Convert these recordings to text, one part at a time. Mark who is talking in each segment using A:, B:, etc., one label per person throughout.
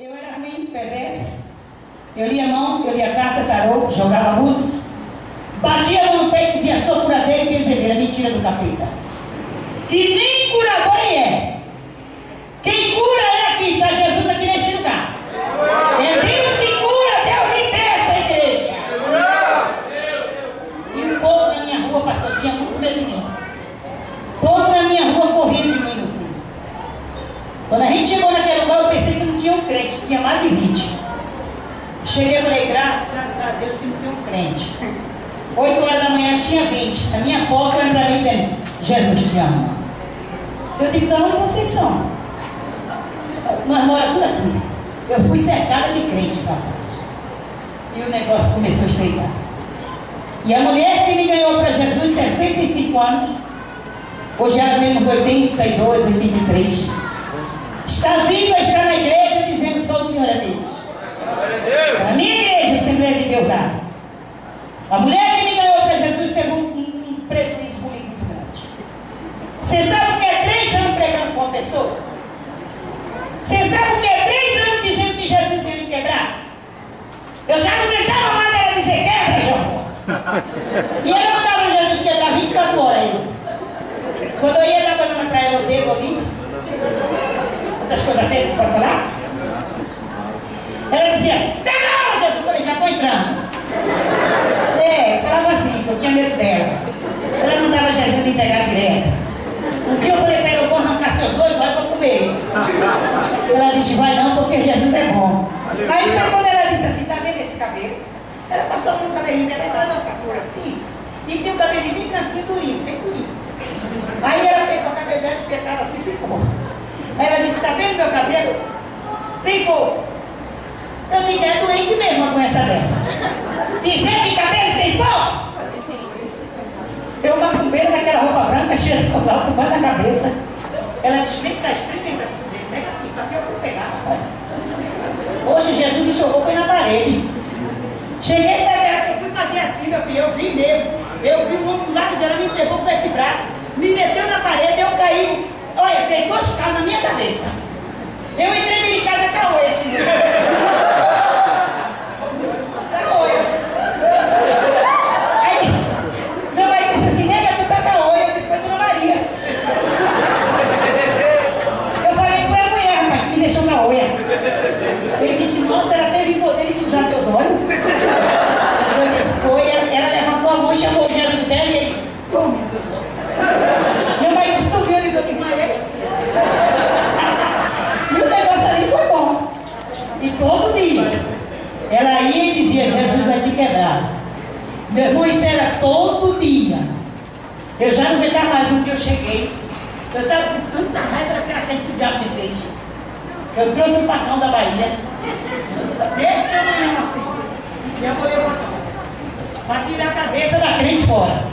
A: Eu era ruim, perversa. Eu lia mão, eu lia carta, tarô, jogava búzios. Batia a mão no peito e dizia: sou curadeira e benzedeira. Mentira do capeta. Que nem curador ele é. Quem cura é aqui, está Jesus aqui neste lugar. É Deus que cura, Deus liberta a igreja. E o povo na minha rua, pastor, tinha muito medo de mim. O povo na minha rua corria de mim, meu filho. Quando a gente chegou naquele lugar, eu pensei que não tinha um crente, tinha mais de 20. Cheguei e falei: graças a Deus que não tinha um crente. 8 horas da manhã tinha 20. A minha porta olhando para mim dizendo: Jesus te ama. Eu digo: de onde vocês são? Nós moramos tudo aqui. Eu fui cercada de crente, rapaz. E o negócio começou a estreitar. E a mulher que me ganhou para Jesus, 65 anos, hoje ela tem uns 82, 83. Está viva, está na igreja, dizendo: só o Senhor é Deus. A minha igreja, Assembleia de Deus dá. A mulher que me ganhou para Jesus teve um prejuízo comigo muito grande. Você sabe o que é 3 anos pregando com uma pessoa? Você sabe o que é 3 anos dizendo que Jesus ia me quebrar? Eu já não aguentava mais ela dizer: quebra, João. E ela mandava Jesus quebrar 24 horas. Quando eu ia trabalhando para ela, o dedo ali, outras coisas feitas para falar, ela dizia: pega, Jesus. Eu falei: já estou entrando. Falava assim, eu tinha medo dela. Ela mandava Jesus me pegar direto. Um dia eu falei para ela: eu vou arrancar seus dois, vai para comer. Ela disse: vai não, porque Jesus é bom. Aí foi quando ela disse assim: tá vendo esse cabelo? Ela passou no cabelinho dela, ela dança por assim, e tem um cabelinho bem branquinho, durinho, bem durinho. Aí ela pegou o cabelo dela, espetado assim, ficou. Aí ela disse: tá vendo meu cabelo? Tem fogo. Eu digo: é doente mesmo uma doença dessa. Dizer que cabelo tem fogo? Eu, uma macumbeira naquela roupa branca, cheia de colar, tumbando na cabeça. Ela disse: vem cá, experimenta, pega aqui, para que eu vou pegar. Hoje Jesus me jogou, foi na parede. Cheguei para ela, eu fui fazer assim, meu filho, eu vi mesmo. Eu vi um homem do lado dela, me pegou com esse braço, me meteu na parede, eu caí. Olha, veio 2 caras na minha cabeça. Eu entrei dentro de casa com a oi, assim. Aí, meu marido disse assim: nega, tu tá com a oi. Eu disse: foi Dona Maria. Eu falei: foi a mulher, rapaz, que me deixou com a oi. Ele disse: nossa, ela teve poder de cruzar teus olhos. Eu disse: foi. Ela levantou a mão e chamou o Jesus dela e ele: pum. Meu marido disse: tu viu? Eu disse: mas ele. E o negócio ali foi bom. E todo dia ela ia e dizia: Jesus vai te quebrar. Meu irmão, isso era todo dia. Eu já não aguentava mais. Um dia eu cheguei, eu estava com tanta raiva daquela coisa que o diabo me fez. Eu trouxe um facão da Bahia, desse tamanho assim, e eu molhei o facão para tirar a cabeça da frente fora.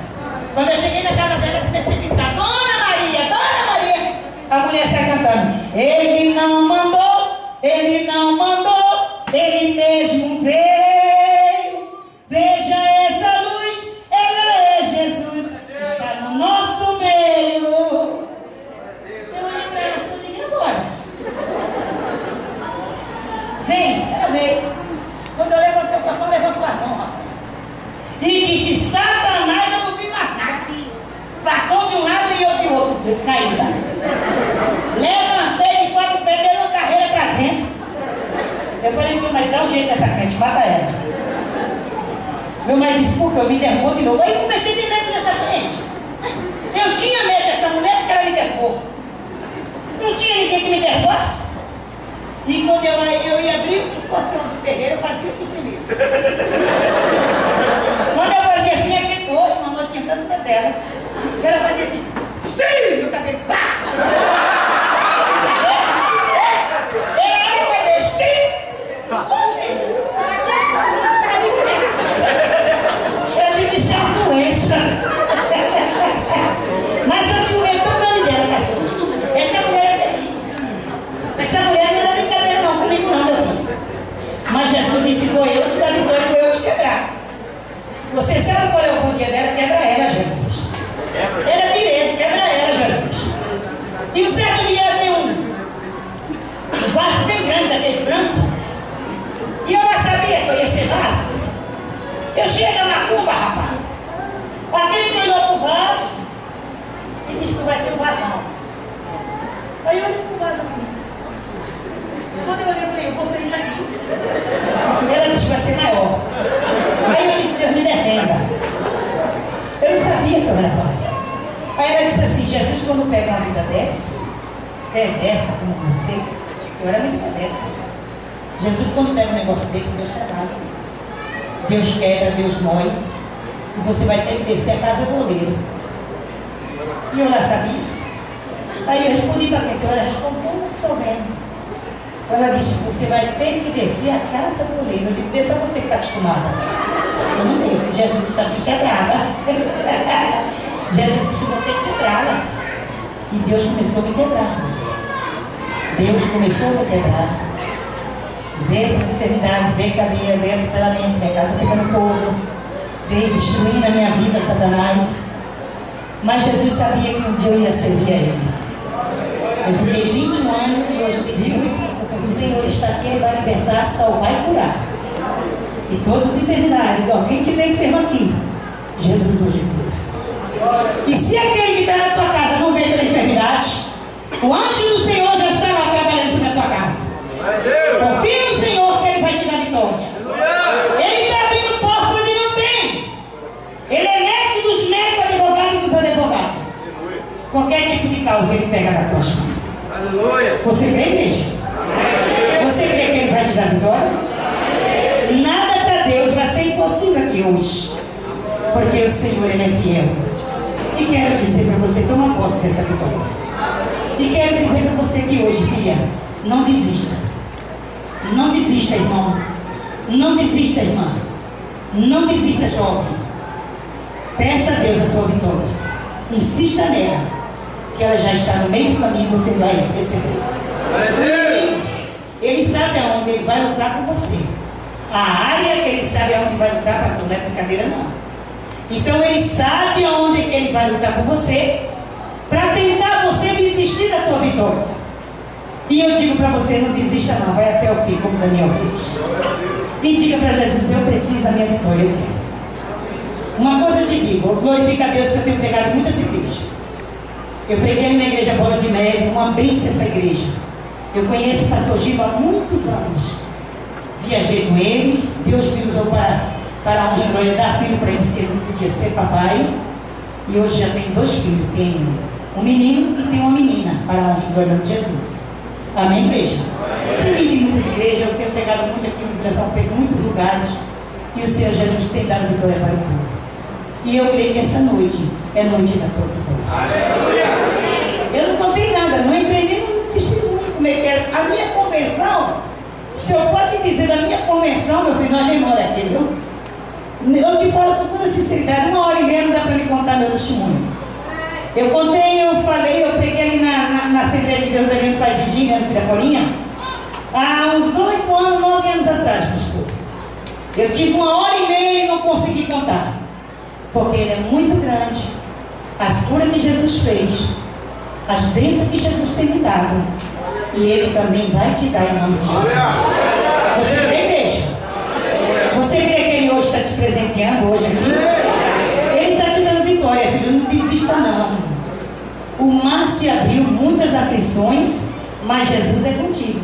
A: Quando eu cheguei na casa dela, eu comecei a gritar: Dona Maria, Dona Maria. A mulher sai cantando: ele não mandou, ele não mandou, ele mesmo veio. Veja essa luz, ela é Jesus, está no nosso meio. Eu olhei para ela assim, eu digo: agora? Vem, ela veio. Quando eu levantei o facão, levantou a mão, rapaz. E disse: Satanás, eu não vi mais nada. Facão de um lado e eu de outro, caída. Levantei de 4 pés, dei uma carreira para dentro. Eu falei pro meu marido: dá um jeito nessa crente, mata ela. Meu marido disse: porque eu me derrubou de novo. Aí comecei a ter medo dessa crente. Eu tinha medo dessa mulher porque ela me derrubou. Não tinha ninguém que me derrubasse. E quando eu ia abrir o portão do terreiro, eu fazia assim primeiro. Quando eu fazia assim, aquele doido, uma noite tinha tanto medo dela. Ela fazia assim: Steve! Meu cabelo, pá! Eu tive que ser uma doença. Mas eu tinha um medo tão grande dela, pastor. Essa mulher é terrível. Essa mulher não era brincadeira não, comigo não, meu filho. Mas Jesus disse: vou eu te dar vitória, vou eu te quebrar. Você sabe qual é o bom dia dela? Quebra ela, Jesus. Ela é direito, quebra ela, Jesus. E pega uma vida dessa, perversa como você, eu era muito perversa. Jesus, quando pega um negócio desse, Deus trabalha. Deus quebra, Deus mói. E você vai ter que descer a casa do oleiro. E eu lá sabia. Aí eu respondi para quem? Ela respondeu, absolvendo. Ela disse, você vai ter que descer a casa do oleiro. Eu digo, desça você que está acostumada. Eu não desço. Jesus disse, a bicha é brava. Jesus disse, vou ter que quebrá-la. E Deus começou a me quebrar. Deus começou a me quebrar. Vê essas enfermidades, vê cadeia, vê atropelamento, minha casa pegando fogo, vê destruindo a minha vida, Satanás. Mas Jesus sabia que um dia eu ia servir a Ele. Eu fiquei 21 anos e hoje me digo, o Senhor está aqui, Ele vai libertar, salvar e curar. E todas as enfermidades, alguém que veio enfermo aqui, Jesus hoje cura. E se aquele que está na tua casa não veio pela enfermidade, o anjo do Senhor já está lá trabalhando sobre a tua casa. Confia no Senhor que Ele vai te dar vitória. Ele está abrindo porta onde não tem. Ele é médico dos médicos, advogado dos advogados. Qualquer tipo de causa Ele pega nas tuas mãos. Você crê, igreja? Você crê que Ele vai te dar vitória? Nada para Deus vai ser impossível aqui hoje. Porque o Senhor, Ele é fiel. E quero dizer para você, toma posse dessa vitória. E quero dizer para você que hoje, filha, não desista. Não desista, irmão. Não desista, irmã. Não desista, jovem. Peça a Deus a tua vitória. Insista nela. Que ela já está no meio do caminho, você vai receber. Ele sabe aonde Ele vai lutar com você. A área que Ele sabe aonde vai lutar, pastor, não é brincadeira não. Então Ele sabe aonde que Ele vai lutar com você, para tentar você desistir da tua vitória. E eu digo para você, não desista não, vai até o fim, como Daniel fez. E diga para Jesus, eu preciso da minha vitória, eu quero. Uma coisa eu te digo, glorifica a Deus que eu tenho pregado muitas igrejas. Eu preguei na igreja Bola de Neve, uma bênção essa igreja. Eu conheço o pastor Giba há muitos anos. Viajei com ele, Deus me usou para a honra e glória, dar filho para eles que ele não podia ser papai. E hoje já tem 2 filhos, tem um menino e tem uma menina, para a honra e glória de Jesus. Amém, igreja? Eu vim em muitas igrejas, eu tenho pregado muito aqui no Brasil, pego em muitos lugares, e o Senhor Jesus tem dado vitória para o povo. E eu creio que essa noite é noite da tua vitória. Eu não contei nada, não entrei nem no testemunho, como é que era. A minha conversão, se eu for te dizer da minha conversão, meu filho, nós nem mora aqui, viu? Eu te falo com toda sinceridade, 1h30 não dá para me contar meu testemunho. Eu contei, eu falei, eu preguei ali na Assembleia de Deus ali no Pai Virgínia, no Piraporinha, há uns 8 anos, 9 anos atrás, pastor. Eu tive 1h30 e não consegui contar. Porque Ele é muito grande. As curas que Jesus fez, as bênçãos que Jesus tem me dado. E Ele também vai te dar em nome de Jesus. Você crê, igreja? Você crê que Ele hoje está te presenteando hoje aqui? Ele está te dando vitória, filho. Não desista não. O mar se abriu, muitas aflições, mas Jesus é contigo.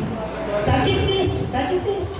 A: Está difícil, está difícil.